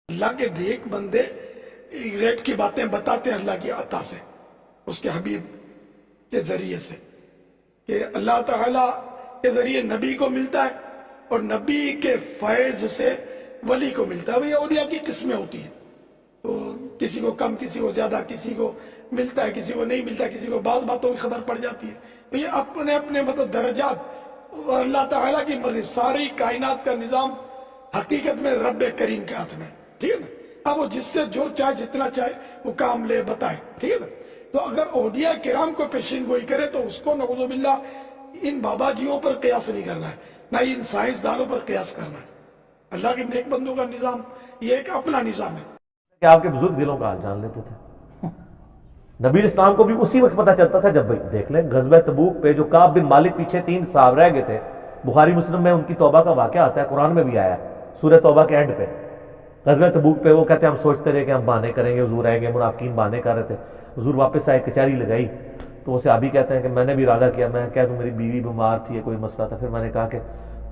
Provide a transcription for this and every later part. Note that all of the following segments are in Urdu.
اللہ کے نیک بندے غیب کی باتیں بتاتے ہیں اللہ کی عطا سے، اس کے حبیب کے ذریعے سے، کہ اللہ تعالیٰ کے ذریعے نبی کو ملتا ہے اور نبی کے فیض سے ولی کو ملتا ہے۔ وہ اولیاء کی قسمیں ہوتی ہیں، تو کسی کو کم، کسی کو زیادہ، کسی کو ملتا ہے، کسی کو نہیں ملتا، کسی کو بعض باتوں کی خبر پڑ جاتی ہے۔ تو یہ اپنے اپنے مطلب درجات اور اللہ تعالیٰ کی مرضی، ساری کائنات کا نظام حقیقت میں رب کریم کے ہاتھ میں، ٹھیک ہے نا۔ اب وہ جس سے جو چاہے جتنا چاہے وہ کام لے بتائے، ٹھیک ہے نا۔ تو اگر اولیاء کرام کو پیشین گوئی کرے تو اس کو نعوذ باللہ ان بابا جیوں پر قیاس نہیں کرنا ہے، نہ ان سائنسدانوں پر قیاس کرنا ہے۔ اللہ کے نیک بندوں کا نظام یہ ایک اپنا نظام ہے کہ آپ کے بزرگ دلوں کا حال جان لیتے تھے۔ نبی اسلام کو بھی اسی وقت پتہ چلتا تھا جب دیکھ لیں غزوہ تبوک پہ جو کعب بن مالک پیچھے 3 صاحب رہ گئے تھے، بخاری مسلم میں ان کی توبہ کا واقعہ آتا ہے، قرآن میں بھی آیا ہے سورہ توبہ کے اینڈ پہ۔ غزوہ تبوک پہ وہ کہتے ہیں ہم سوچتے رہے کہ ہم بہانے کریں گے، حضور رہ گئے، منافقین بہانے کر رہے تھے، حضور واپس آئے، کچہری لگائی تو وہ صحابی کہتے ہیں کہ میں نے بھی ارادہ کیا، میں کہہ دوں میری بیوی بیمار تھی، کوئی مسئلہ تھا، پھر میں نے کہا کہ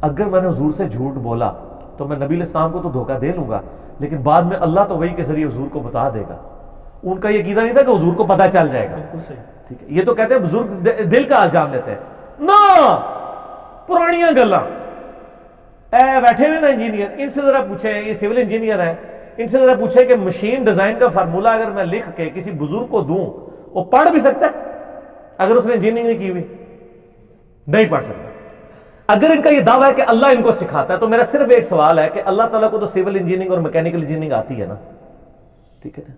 اگر میں نے حضور سے جھوٹ بولا تو میں نبی اسلام کو تو دھوکہ دے لوں گا، لیکن بعد میں اللہ تو وحی کے ذریعے حضور کو بتا دے گا۔ ان کا یہ عقیدہ نہیں تھا کہ حضور کو پتہ چل جائے گا، ٹھیک ہے۔ یہ تو کہتے ہیں بزرگ دل کا حال جان لیتے ہیں نا، پرانیاں گلاں۔ اے بیٹھے ہوئے نا انجینئر، ان سے ذرا پوچھیں، یہ سول انجینئر ہیں، ان سے ذرا پوچھیں کہ مشین ڈیزائن کا فارمولہ اگر میں لکھ کے کسی بزرگ کو دوں وہ پڑھ بھی سکتا ہے اگر اس نے انجینئرنگ نہیں کی ہوئی؟ نہیں پڑھ سکتا۔ اگر ان کا یہ دعویٰ ہے کہ اللہ ان کو سکھاتا ہے تو میرا صرف ایک سوال ہے کہ اللہ تعالیٰ کو تو سول انجینئرنگ اور میکینیکل انجینئرنگ آتی ہے نا، ٹھیک ہے نا،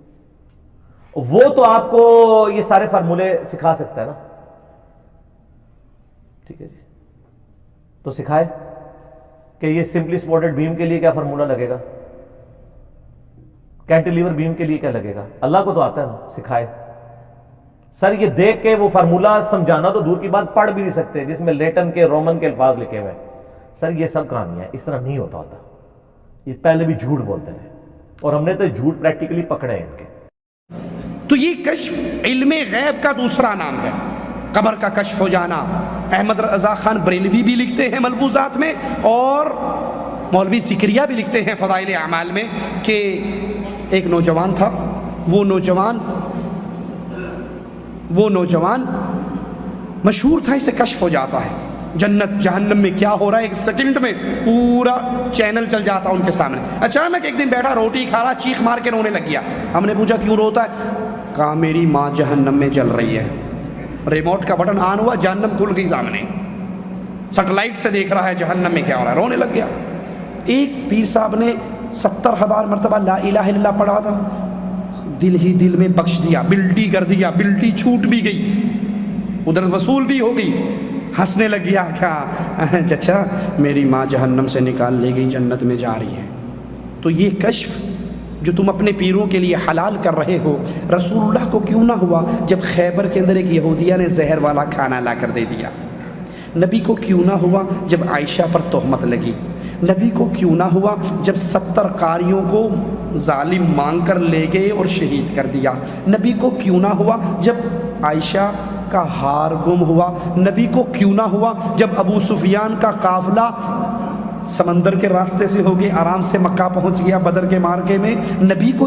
وہ تو آپ کو یہ سارے فارمولے سکھا سکتا ہے نا، ٹھیک ہے جی، تو سکھائے کہ یہ سمپلی سپورٹڈ بیم کے لیے کیا فارمولہ لگے گا، کینٹیلیور بیم کے لیے کیا لگے گا، اللہ کو تو آتا ہے نا، سکھائے۔ سر یہ دیکھ کے وہ فارمولہ سمجھانا تو دور کی بات، پڑھ بھی نہیں سکتے جس میں لیٹن کے رومن کے الفاظ لکھے ہوئے ہیں۔ سر یہ سب کہانیاں ہیں، اس طرح نہیں ہوتا، یہ پہلے بھی جھوٹ بولتے ہیں اور ہم نے تو جھوٹ پریکٹیکلی پکڑے ہیں ان کے۔ تو یہ کشف علم غیب کا دوسرا نام ہے، قبر کا کشف ہو جانا۔ احمد رضا خان بریلوی بھی لکھتے ہیں ملفوظات میں، اور مولوی سکریہ بھی لکھتے ہیں فضائل اعمال میں کہ ایک نوجوان تھا، وہ نوجوان مشہور تھا، اسے کشف ہو جاتا ہے جنت جہنم میں کیا ہو رہا ہے، ایک سیکنڈ میں پورا چینل چل جاتا ان کے سامنے۔ اچانک ایک دن بیٹھا روٹی کھا رہا، چیخ مار کے رونے لگ گیا۔ ہم نے پوچھا کیوں روتا ہے؟ کہا میری ماں جہنم میں جل رہی ہے۔ ریموٹ کا بٹن آن ہوا، جہنم کھل گئی سامنے، سیٹلائٹ سے دیکھ رہا ہے جہنم میں کیا ہو رہا ہے، رونے لگ گیا۔ ایک پیر صاحب نے 70,000 مرتبہ لا الہ الا اللہ پڑھا تھا، دل ہی دل میں بخش دیا، بلٹی کر دیا، بلٹی چھوٹ بھی گئی، ادھر وصول بھی ہو گئی، ہنسنے لگ گیا، کہا چچا میری ماں جہنم سے نکال لے گئی، جنت میں جا رہی ہے۔ تو یہ کشف جو تم اپنے پیروں کے لیے حلال کر رہے ہو، رسول اللہ کو کیوں نہ ہوا جب خیبر کے اندر ایک یہودیہ نے زہر والا کھانا لا کر دے دیا؟ نبی کو کیوں نہ ہوا جب عائشہ پر تہمت لگی؟ نبی کو کیوں نہ ہوا جب 70 قاریوں کو ظالم مانگ کر لے گئے اور شہید کر دیا؟ نبی کو کیوں نہ ہوا جب عائشہ کا ہار گم ہوا؟ نبی کو کیوں نہ ہوا جب ابو سفیان کا قافلہ سمندر کے راستے سے ہو کے آرام سے مکہ پہنچ گیا بدر کے معرکے میں؟ نبی کو